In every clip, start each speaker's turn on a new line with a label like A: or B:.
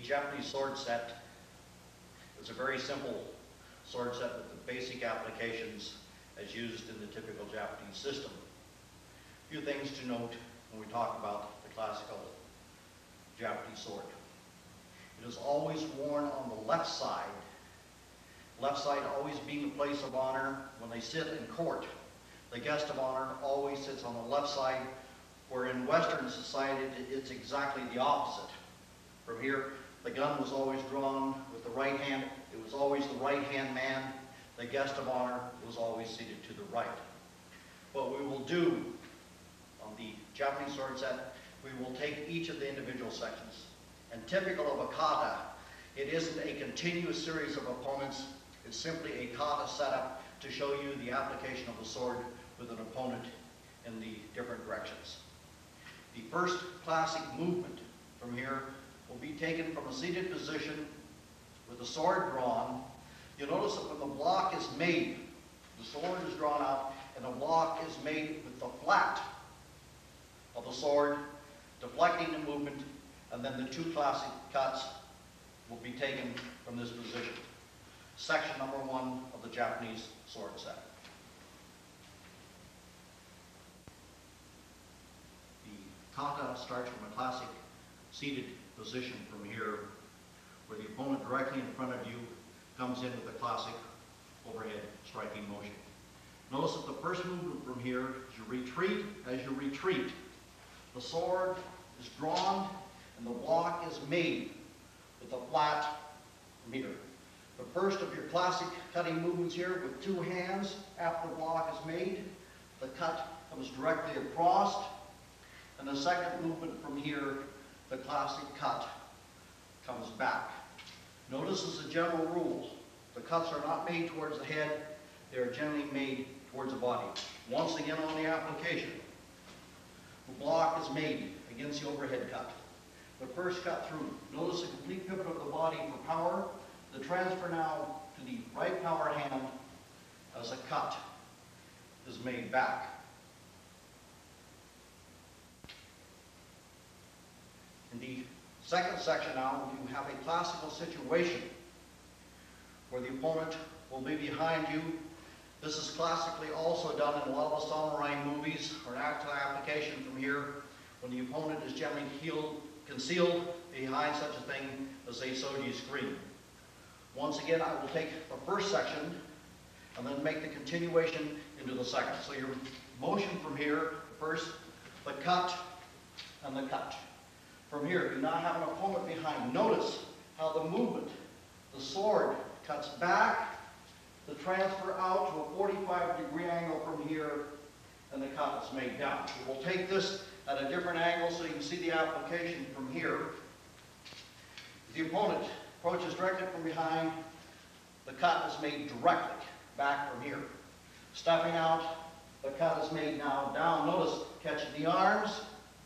A: Japanese sword set is a very simple sword set with the basic applications as used in the typical Japanese system. A few things to note when we talk about the classical Japanese sword. It is always worn on the left side always being the place of honor when they sit in court. The guest of honor always sits on the left side, where in Western society it's exactly the opposite. From here, the gun was always drawn with the right hand. It was always the right-hand man. The guest of honor was always seated to the right. What we will do on the Japanese sword set, we will take each of the individual sections. And typical of a kata, it isn't a continuous series of opponents. It's simply a kata setup to show you the application of the sword with an opponent in the different directions. The first classic movement from here will be taken from a seated position with the sword drawn. You'll notice that when the block is made, the sword is drawn out and the block is made with the flat of the sword, deflecting the movement, and then the two classic cuts will be taken from this position. Section number 1 of the Japanese sword set. The kata starts from a classic seated position from here, where the opponent directly in front of you comes in with a classic overhead striking motion. Notice that the first movement from here is you retreat. As you retreat, the sword is drawn and the block is made with the flat from here. The first of your classic cutting movements here with two hands after the block is made, the cut comes directly across, and the second movement from here, the classic cut comes back. Notice as a general rule, the cuts are not made towards the head, they are generally made towards the body. Once again on the application, the block is made against the overhead cut. The first cut through. Notice the complete pivot of the body for power. The transfer now to the right power hand as a cut is made back. In the second section now, you have a classical situation where the opponent will be behind you. This is classically also done in a lot of the samurai movies, or an actual application from here, when the opponent is generally concealed behind such a thing as a soji screen. Once again, I will take the first section and then make the continuation into the second. So your motion from here, first, the cut and the cut. From here, do not have an opponent behind. Notice how the movement, the sword cuts back, the transfer out to a 45-degree angle from here, and the cut is made down. We will take this at a different angle so you can see the application from here. The opponent approaches directly from behind, the cut is made directly back from here. Stepping out, the cut is made now down. Notice catching the arms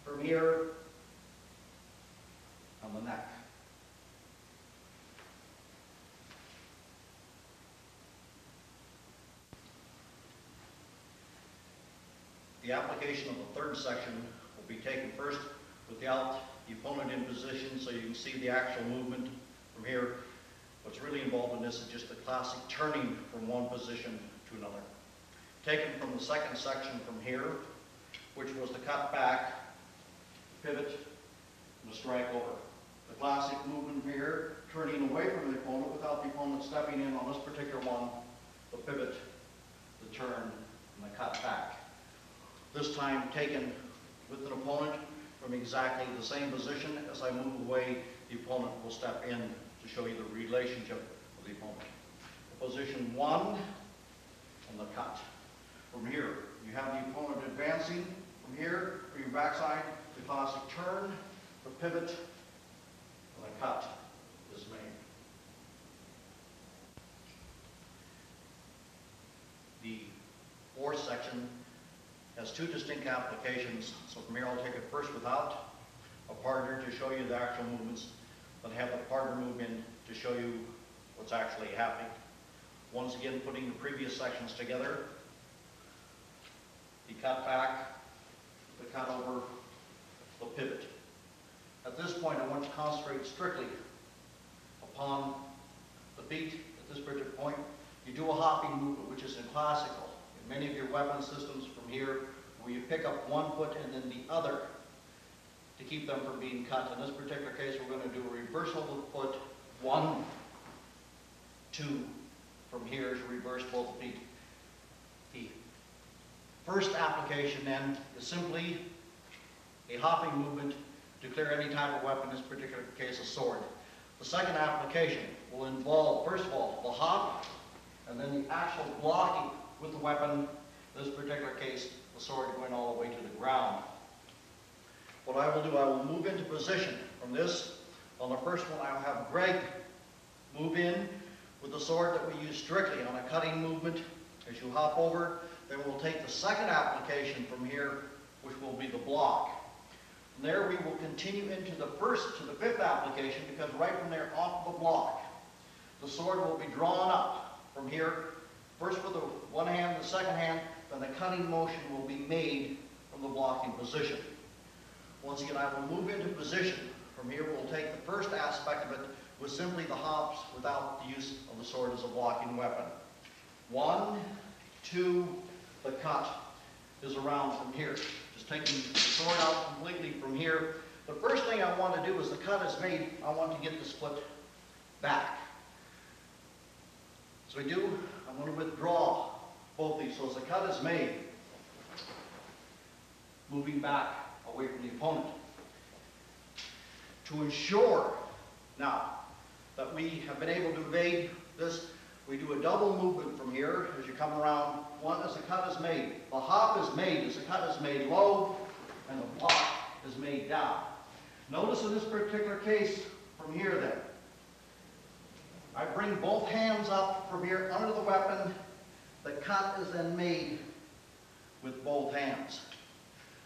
A: from here on the neck. The application of the third section will be taken first without the opponent in position so you can see the actual movement from here. What's really involved in this is just the classic turning from one position to another. Taken from the second section from here, which was the cut back, pivot, and the strike over. The classic movement here, turning away from the opponent without the opponent stepping in on this particular one, the pivot, the turn, and the cut back. This time taken with an opponent from exactly the same position. As I move away, the opponent will step in to show you the relationship of the opponent. Position 1 and the cut. From here, you have the opponent advancing from here, from your backside, the classic turn, the pivot, and the cut is made. The fourth section has two distinct applications. So from here I'll take it first without a partner to show you the actual movements, then have the partner move in to show you what's actually happening. Once again, putting the previous sections together, the cut back, the cut over, the pivot. At this point I want to concentrate strictly upon the feet at this particular point. You do a hopping movement, which is in classical. In many of your weapon systems from here, where you pick up one foot and then the other to keep them from being cut. In this particular case, we're going to do a reversal of the foot. 1, 2, from here is reverse both feet. The first application then is simply a hopping movement to clear any type of weapon, in this particular case a sword. The second application will involve, first of all, the hop, and then the actual blocking with the weapon, in this particular case, the sword going all the way to the ground. What I will do, I will move into position from this. On the first one, I will have Greg move in with the sword that we use strictly on a cutting movement. As you hop over, then we'll take the second application from here, which will be the block. From there, we will continue into the first to the fifth application, because right from there, off the block, the sword will be drawn up from here, first with the one hand, the second hand, then the cutting motion will be made from the blocking position. Once again, I will move into position. From here, we'll take the first aspect of it with simply the hops without the use of the sword as a blocking weapon. 1, 2, the cut is around from here. Just taking the sword out completely from here. The first thing I want to do is the cut is made, I want to get this foot back. So we do, I'm going to withdraw both these. So as the cut is made, moving back away from the opponent. To ensure now that we have been able to evade this, we do a double movement from here as you come around. One, as the cut is made. The hop is made as the cut is made low, and the block is made down. Notice in this particular case from here then, I bring both hands up from here under the weapon. The cut is then made with both hands.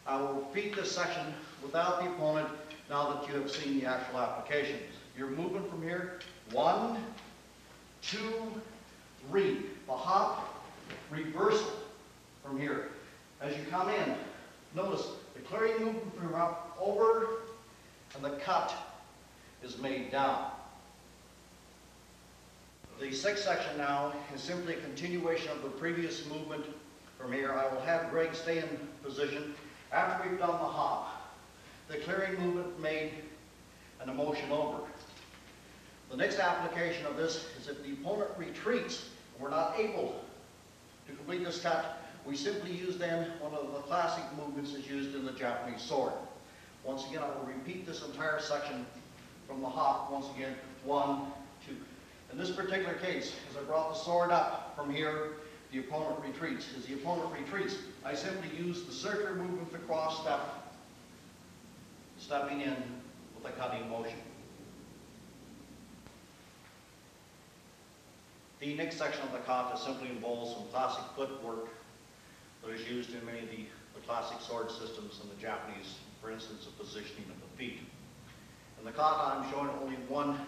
A: I will repeat this section without the opponent now that you have seen the actual applications. You're moving from here. 1, 2, 3. The hop, reversal from here. As you come in, notice the clearing movement from up over, and the cut is made down. The sixth section now is simply a continuation of the previous movement from here. I will have Greg stay in position. After we've done the hop, the clearing movement made, and a motion over. The next application of this is if the opponent retreats, and we're not able to complete this cut, we simply use then one of the classic movements as used in the Japanese sword. Once again, I will repeat this entire section from the hop. Once again, 1, 2. In this particular case, as I brought the sword up from here, the opponent retreats. As the opponent retreats, I simply use the circular movement, the cross step, stepping in with a cutting motion. The next section of the kata simply involves some classic footwork that is used in many of the classic sword systems in the Japanese, for instance, the positioning of the feet. In the kata, I'm showing only one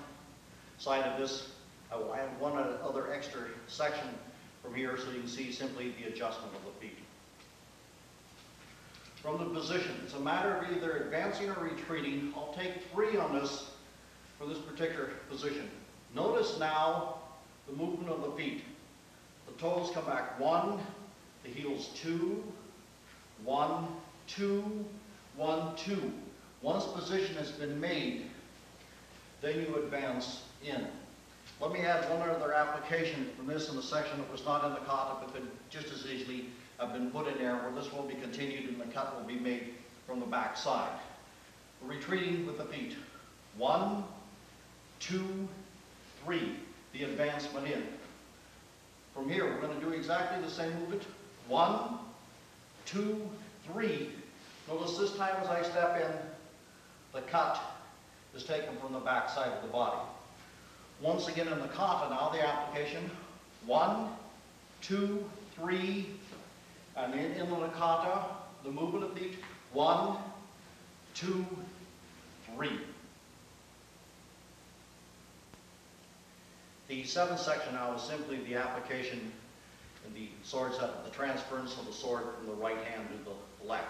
A: side of this. I will add one other extra section from here so you can see simply the adjustment of the feet. From the position, it's a matter of either advancing or retreating. I'll take 3 on this for this particular position. Notice now the movement of the feet. The toes come back 1, the heels 2, 1, 2, 1, 2. Once position has been made, then you advance in. Let me add one other application from this in the section that was not in the kata, but could just as easily have been put in there, where this will be continued and the cut will be made from the back side. We're retreating with the feet. 1, 2, 3. The advancement in. From here, we're going to do exactly the same movement. 1, 2, 3. Notice this time as I step in, the cut is taken from the back side of the body. Once again in the kata now, the application. 1, 2, 3, and in the kata, the movement of feet. 1, 2, 3. The seventh section now is simply the application in the sword set of the transference of the sword from the right hand to the left.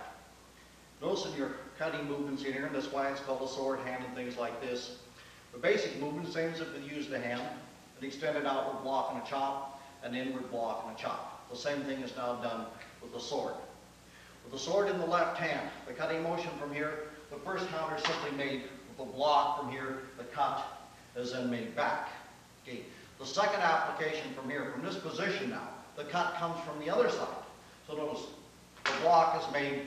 A: Notice in your cutting movements in here, and that's why it's called a sword hand and things like this. The basic movement, same as if we use the hand, an extended outward block and a chop, an inward block and a chop. The same thing is now done with the sword. With the sword in the left hand, the cutting motion from here, the first counter is simply made with a block from here, the cut is then made back. Okay. The second application from here, from this position now, the cut comes from the other side. So notice, the block is made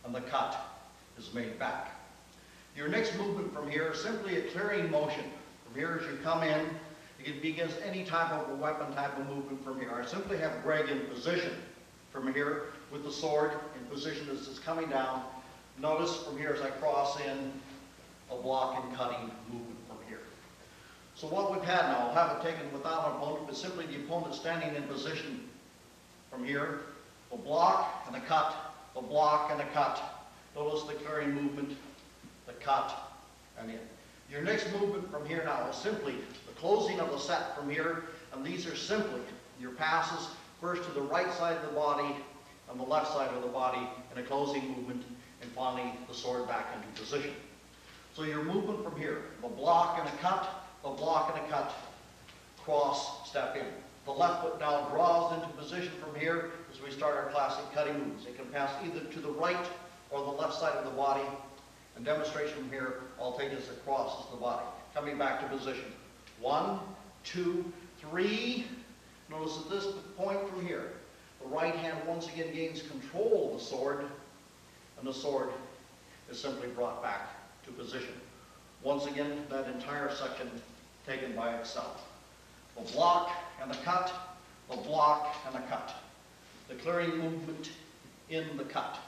A: and the cut is made back. Your next movement from here is simply a clearing motion. From here as you come in, it begins any type of a weapon type of movement from here. I simply have Greg in position from here with the sword in position as it's coming down. Notice from here as I cross in, a block and cutting movement from here. So what we've had now, I'll have it taken without an opponent, but simply the opponent standing in position from here, a block and a cut, a block and a cut. Notice the clearing movement, the cut, and in. Your next movement from here now is simply the closing of the set from here, and these are simply your passes first to the right side of the body and the left side of the body in a closing movement, and finally the sword back into position. So your movement from here, the block and a cut, a block and a cut, cross, step in. The left foot now draws into position from here as we start our classic cutting moves. It can pass either to the right or the left side of the body. And demonstration from here, I'll take as it crosses the body. Coming back to position. 1, 2, 3. Notice at this point from here, the right hand once again gains control of the sword, and the sword is simply brought back to position. Once again, that entire section taken by itself. The block and the cut, the block and the cut. The clearing movement in the cut.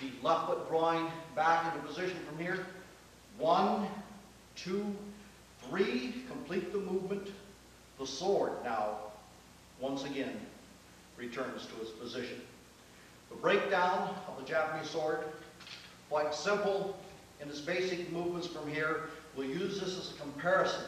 A: The left foot drawing back into position from here. 1, 2, 3. Complete the movement. The sword now, once again, returns to its position. The breakdown of the Japanese sword, quite simple in its basic movements from here. We'll use this as a comparison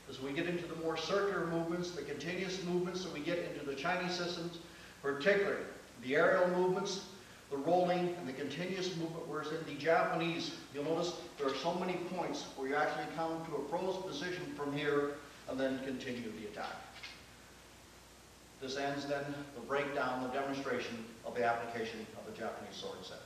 A: as we get into the more circular movements, the continuous movements that we get into the Chinese systems, particularly the aerial movements, the rolling, and the continuous movement, whereas in the Japanese, you'll notice there are so many points where you actually come to a pose position from here and then continue the attack. This ends then the breakdown, the demonstration of the application of the Japanese sword set.